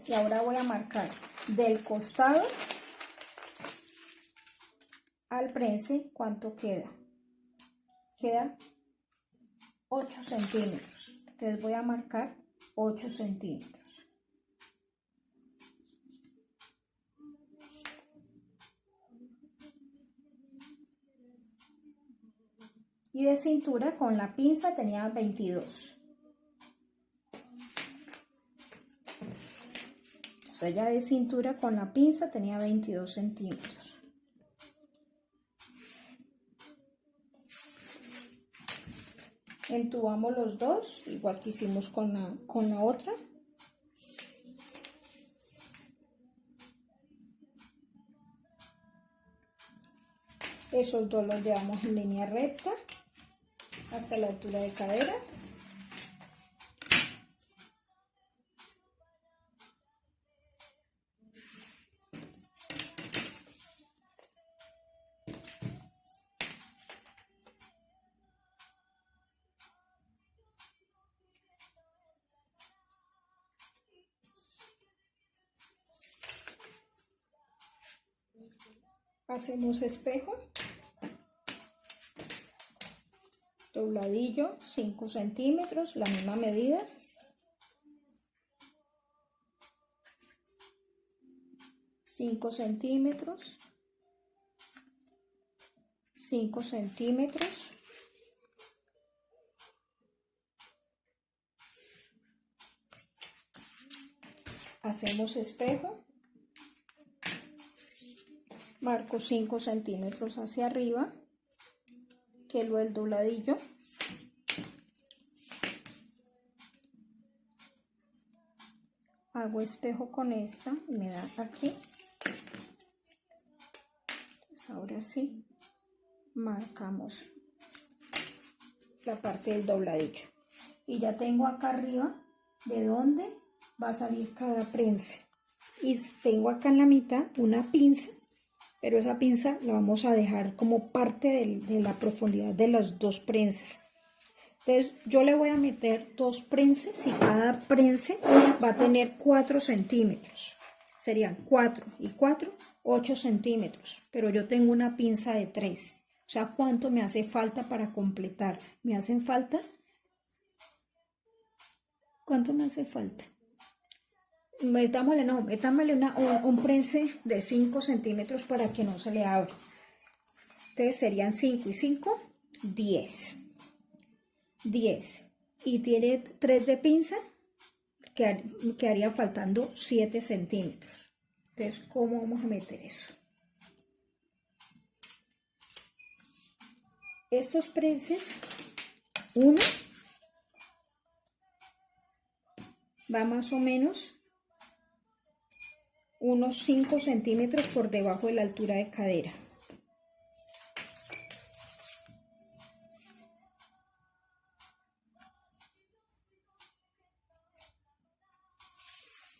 Y ahora voy a marcar del costado al prense, ¿cuánto queda? Queda 8 centímetros. Entonces voy a marcar 8 centímetros. Y de cintura con la pinza tenía 22. O sea, ya de cintura con la pinza tenía 22 centímetros. Entubamos los dos, igual que hicimos con la otra. Esos dos los llevamos en línea recta hasta la altura de cadera. Hacemos espejo, dobladillo 5 centímetros, la misma medida. Cinco centímetros, 5 centímetros. Hacemos espejo. Marco 5 centímetros hacia arriba, que lo el dobladillo. Hago espejo con esta y me da aquí. Entonces ahora sí, marcamos la parte del dobladillo. Y ya tengo acá arriba de dónde va a salir cada prensa. Y tengo acá en la mitad una pinza, pero esa pinza la vamos a dejar como parte de la profundidad de las 2 prensas. Entonces yo le voy a meter 2 prenses y cada prense va a tener 4 centímetros. Serían 4 y 4, 8 centímetros, pero yo tengo una pinza de 3. O sea, ¿cuánto me hace falta para completar? Me hacen falta, ¿cuánto me hace falta? Metámosle un prense de 5 centímetros para que no se le abra. Entonces serían 5 y 5, 10. 10. Y tiene 3 de pinza, quedaría faltando 7 centímetros. Entonces, ¿cómo vamos a meter eso? Estos prenses, uno va más o menos unos 5 centímetros por debajo de la altura de cadera.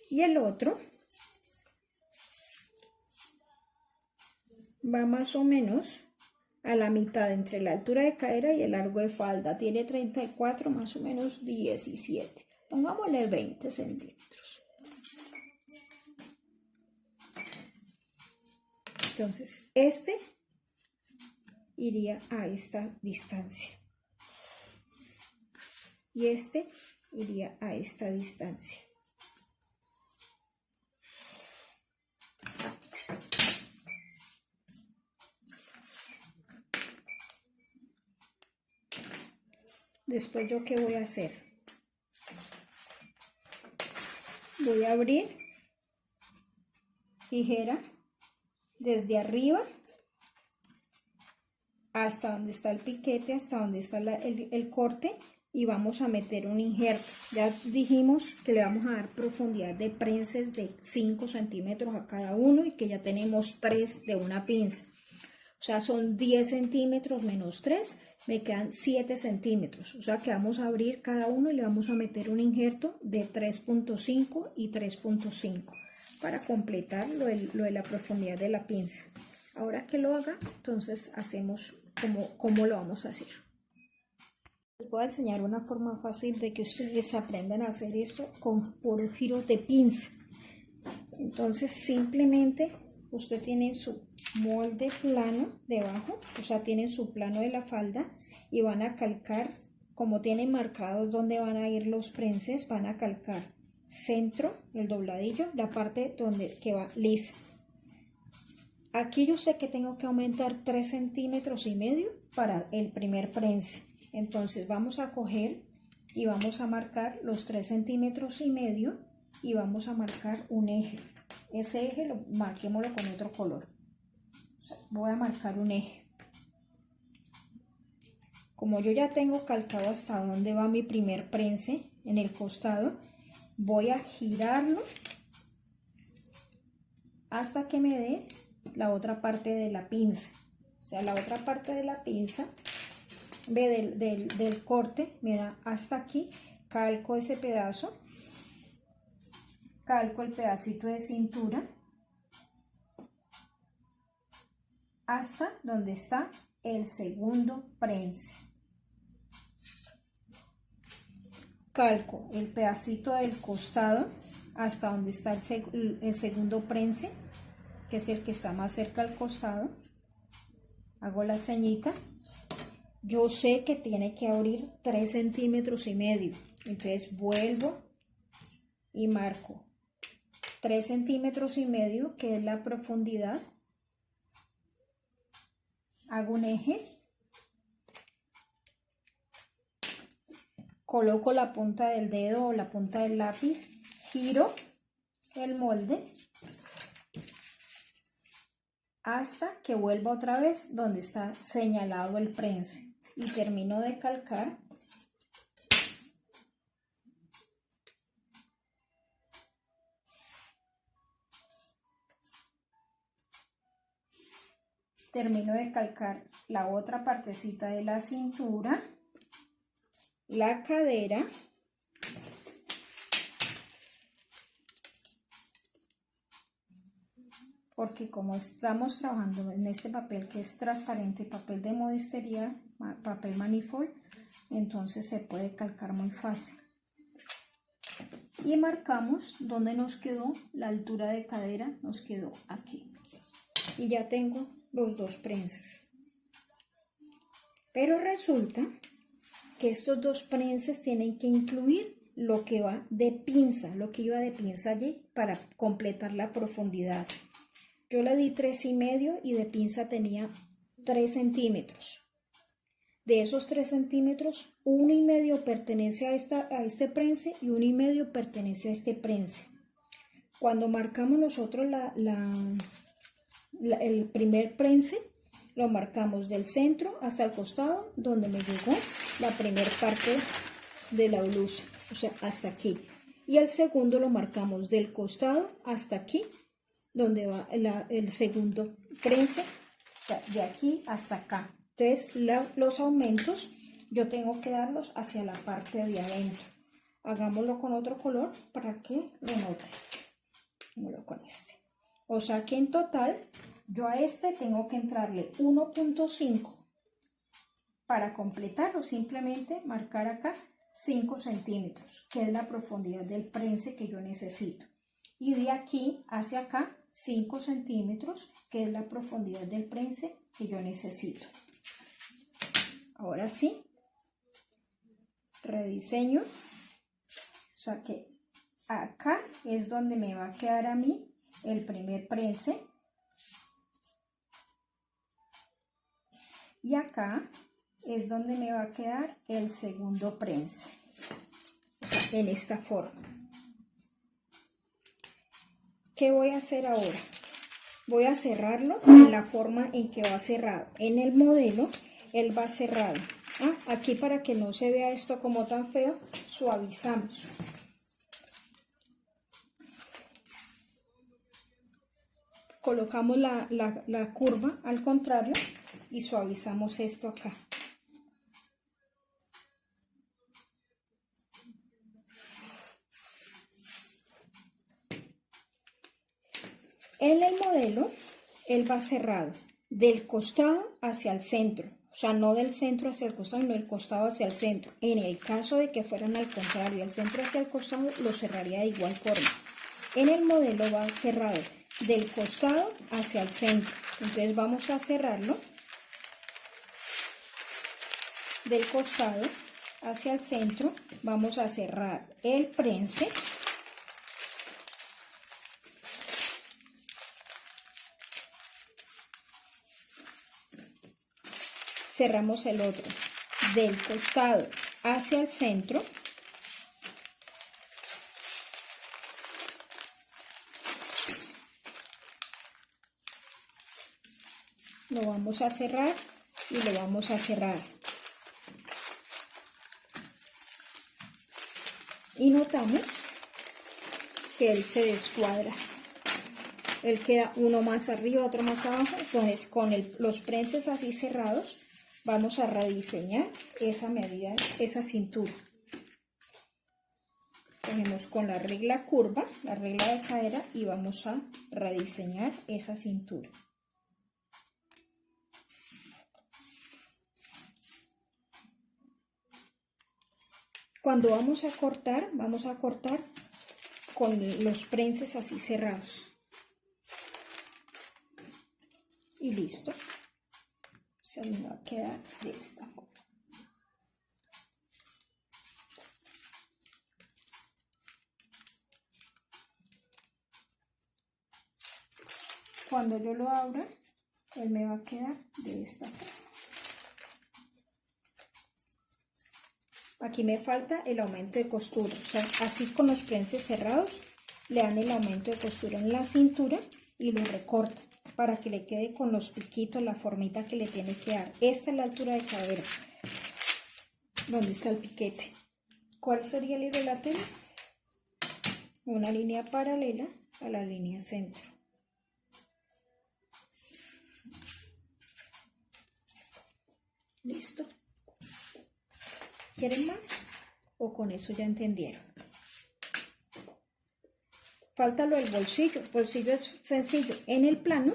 Y el otro va más o menos a la mitad entre la altura de cadera y el largo de falda. Tiene 34, más o menos 17. Pongámosle 20 centímetros. Entonces, este iría a esta distancia. Y este iría a esta distancia. Después, ¿yo qué voy a hacer? Voy a abrir tijera desde arriba hasta donde está el piquete, hasta donde está el corte, y vamos a meter un injerto. Ya dijimos que le vamos a dar profundidad de prenses de 5 centímetros a cada uno y que ya tenemos 3 de una pinza. O sea, son 10 centímetros menos 3, me quedan 7 centímetros. O sea que vamos a abrir cada uno y le vamos a meter un injerto de 3.5 y 3.5 para completar lo de la profundidad de la pinza. Ahora que lo haga, entonces hacemos cómo lo vamos a hacer. Les voy a enseñar una forma fácil de que ustedes aprendan a hacer esto por giros de pinza. Entonces simplemente usted tiene su molde plano debajo, o sea, tienen su plano de la falda y van a calcar, como tienen marcados donde van a ir los prenses, van a calcar centro, el dobladillo, la parte que va lisa. Aquí yo sé que tengo que aumentar 3 centímetros y medio para el primer prense. Entonces vamos a coger y vamos a marcar los 3 centímetros y medio y vamos a marcar un eje. Ese eje marquémoslo con otro color. O sea, voy a marcar un eje. Como yo ya tengo calcado hasta dónde va mi primer prense en el costado, voy a girarlo hasta que me dé la otra parte de la pinza. O sea, la otra parte de la pinza del corte me da hasta aquí. Calco ese pedazo, calco el pedacito de cintura hasta donde está el segundo prense. Calco el pedacito del costado hasta donde está el segundo prense, que es el que está más cerca al costado. Hago la ceñita. Yo sé que tiene que abrir 3 centímetros y medio. Entonces vuelvo y marco 3 centímetros y medio, que es la profundidad. Hago un eje. Coloco la punta del dedo o la punta del lápiz, giro el molde hasta que vuelva otra vez donde está señalado el prense y termino de calcar. Termino de calcar la otra partecita de la cintura, la cadera, porque como estamos trabajando en este papel que es transparente, papel de modistería, papel manifold, entonces se puede calcar muy fácil. Y marcamos donde nos quedó la altura de cadera, nos quedó aquí. Y ya tengo los 2 prenses. Pero resulta que estos 2 prenses tienen que incluir lo que va de pinza, lo que iba de pinza allí para completar la profundidad. Yo le di 3,5 y de pinza tenía 3 centímetros. De esos 3 centímetros, 1,5 pertenece a este prense y 1,5 pertenece a este prense. Cuando marcamos nosotros el primer prense, lo marcamos del centro hasta el costado, donde me llegó la primera parte de la blusa, o sea, hasta aquí. Y el segundo lo marcamos del costado hasta aquí, donde va el segundo prense, o sea, de aquí hasta acá. Entonces, los aumentos yo tengo que darlos hacia la parte de adentro. Hagámoslo con otro color para que lo noten. Hagámoslo con este. O sea que en total, yo a este tengo que entrarle 1.5 para completar, o simplemente marcar acá 5 centímetros, que es la profundidad del prense que yo necesito. Y de aquí hacia acá 5 centímetros, que es la profundidad del prense que yo necesito. Ahora sí, rediseño. O sea que acá es donde me va a quedar a mí el primer prense. Y acá es donde me va a quedar el segundo prense. O sea, en esta forma. ¿Qué voy a hacer ahora? Voy a cerrarlo en la forma en que va cerrado. En el modelo, él va cerrado. Aquí, para que no se vea esto como tan feo, suavizamos. Colocamos la curva al contrario y suavizamos esto acá. En el modelo, él va cerrado del costado hacia el centro. O sea, no del centro hacia el costado, sino del costado hacia el centro. En el caso de que fueran al contrario, el centro hacia el costado, lo cerraría de igual forma. En el modelo va cerrado del costado hacia el centro. Entonces vamos a cerrarlo del costado hacia el centro. Vamos a cerrar el prense. Cerramos el otro del costado hacia el centro. Lo vamos a cerrar y lo vamos a cerrar. Y notamos que él se descuadra. Él queda uno más arriba, otro más abajo. Entonces, con los prenses así cerrados, vamos a rediseñar esa medida, esa cintura. Cogemos con la regla curva, la regla de cadera, y vamos a rediseñar esa cintura. Cuando vamos a cortar con los prenses así cerrados. Y listo. Se me va a quedar de esta forma. Cuando yo lo abra, él me va a quedar de esta forma. Aquí me falta el aumento de costura. O sea, así con los prenses cerrados, le dan el aumento de costura en la cintura y lo recortan para que le quede con los piquitos, la formita que le tiene que dar. Esta es la altura de cadera, donde está el piquete. ¿Cuál sería el hilo de la tela? Una línea paralela a la línea centro. Listo. ¿Quieren más? ¿O con eso ya entendieron? Falta lo del bolsillo. El bolsillo es sencillo. En el plano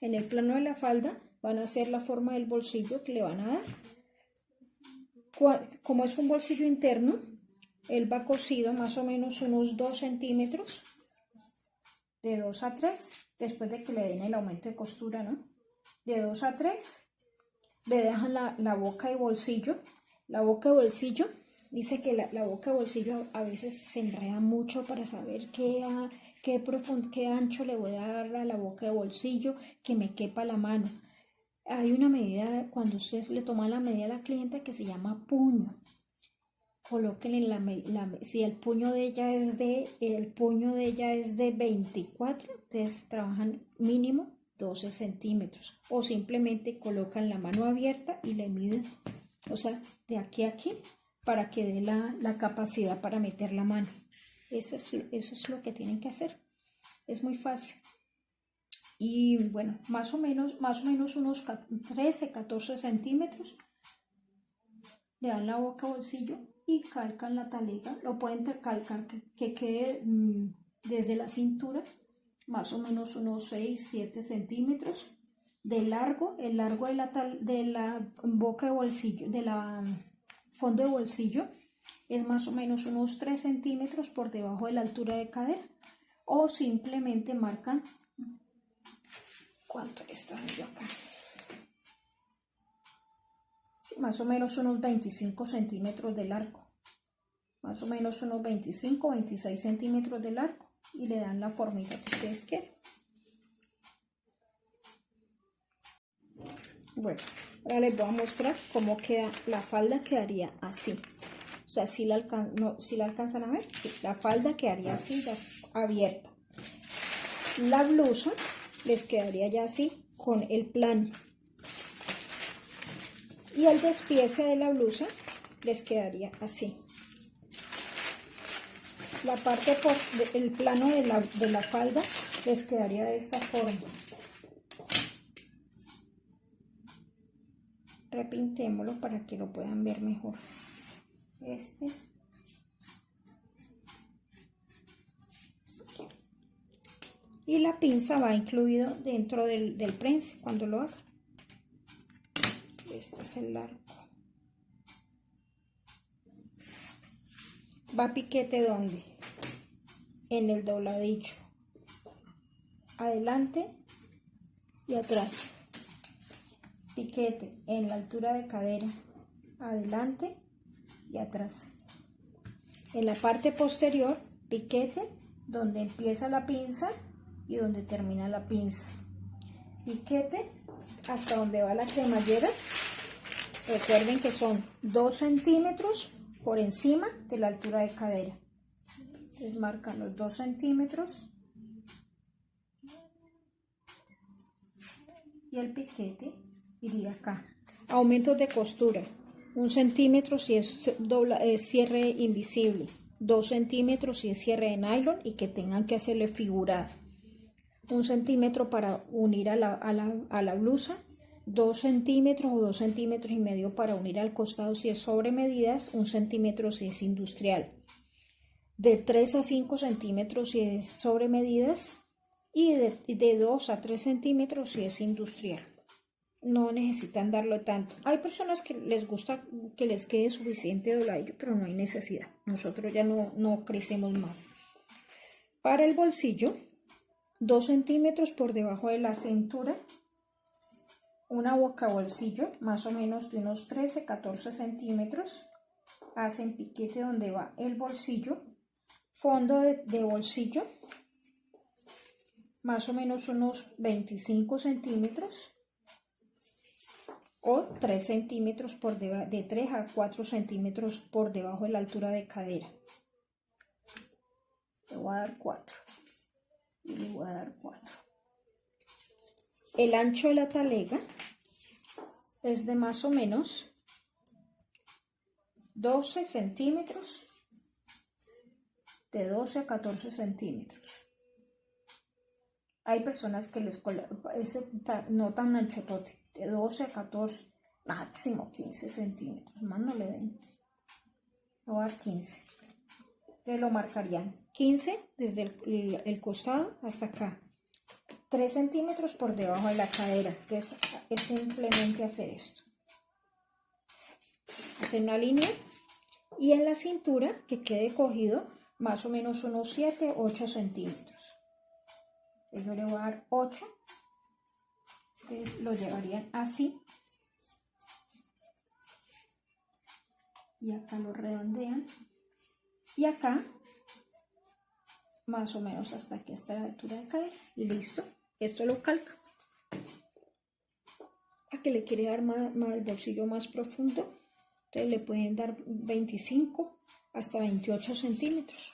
de la falda, van a hacer la forma del bolsillo que le van a dar. Como es un bolsillo interno, él va cosido más o menos unos 2 centímetros, de 2 a 3, después de que le den el aumento de costura, ¿no? De 2 a 3, le dejan la boca de bolsillo. La boca de bolsillo, dice que la boca de bolsillo a veces se enreda mucho para saber qué ancho le voy a dar a la boca de bolsillo, que me quepa la mano. Hay una medida, cuando ustedes le toman la medida a la clienta, que se llama puño. Colóquenle si el puño de ella es de 24, entonces trabajan mínimo 12 centímetros, o simplemente colocan la mano abierta y le miden, o sea, de aquí a aquí, para que dé la capacidad para meter la mano. Eso es lo que tienen que hacer. Es muy fácil. Y bueno, más o menos unos 13, 14 centímetros. Le dan la boca bolsillo y calcan la talega. Lo pueden calcar que quede desde la cintura, más o menos unos 6, 7 centímetros de largo. El largo de la boca de bolsillo, de la fondo de bolsillo, es más o menos unos 3 centímetros por debajo de la altura de cadera. O simplemente marcan, ¿cuánto le está dando acá? Sí, más o menos unos 25 centímetros de largo. Más o menos unos 25, 26 centímetros de largo. Y le dan la formita que ustedes quieren. Bueno, ahora les voy a mostrar cómo queda la falda. Quedaría así. O sea, si la alcanzan a ver, sí, la falda quedaría así, ya abierta. La blusa les quedaría ya así, con el plano. Y el despiece de la blusa les quedaría así. La parte el plano de la falda les quedaría de esta forma. Repintémoslo para que lo puedan ver mejor. Y la pinza va incluido dentro del prensa cuando lo hagan. Este es el largo. Va piquete ¿dónde? En el dobladillo. Adelante y atrás. Piquete en la altura de cadera. Adelante y atrás. En la parte posterior, piquete donde empieza la pinza y donde termina la pinza. Piquete hasta donde va la cremallera. Recuerden que son 2 centímetros por encima de la altura de cadera. Entonces marcan los 2 centímetros y el piquete iría acá. Aumentos de costura: 1 centímetro si es cierre invisible, 2 centímetros si es cierre de nylon y que tengan que hacerle figurado, 1 centímetro para unir a la blusa, 2 centímetros o 2 centímetros y medio para unir al costado si es sobre medidas, 1 centímetro si es industrial, de 3 a 5 centímetros si es sobre medidas y de 2 a 3 centímetros si es industrial. No necesitan darlo tanto. Hay personas que les gusta que les quede suficiente dobladillo, pero no hay necesidad. Nosotros ya no crecemos más. Para el bolsillo, 2 centímetros por debajo de la cintura, una boca bolsillo más o menos de unos 13, 14 centímetros. Hacen piquete donde va el bolsillo, fondo de bolsillo, más o menos unos 25 centímetros. O 3 centímetros de 3 a 4 centímetros por debajo de la altura de cadera. Le voy a dar 4 y le voy a dar 4. El ancho de la talega es de más o menos 12 centímetros, de 12 a 14 centímetros. Hay personas que les no tan anchotote, de 12 a 14, máximo 15 centímetros, más no le den. Voy a dar 15. Ustedes lo marcarían 15 desde el costado hasta acá, 3 centímetros por debajo de la cadera. Entonces es simplemente hacer esto, hacer una línea y en la cintura que quede cogido más o menos unos 7, 8 centímetros. Yo le voy a dar 8, entonces lo llevarían así y acá lo redondean y acá más o menos hasta aquí, hasta la altura de cadera y listo. Esto lo calca. A que le quiere dar más el bolsillo más profundo, Entonces le pueden dar 25 hasta 28 centímetros.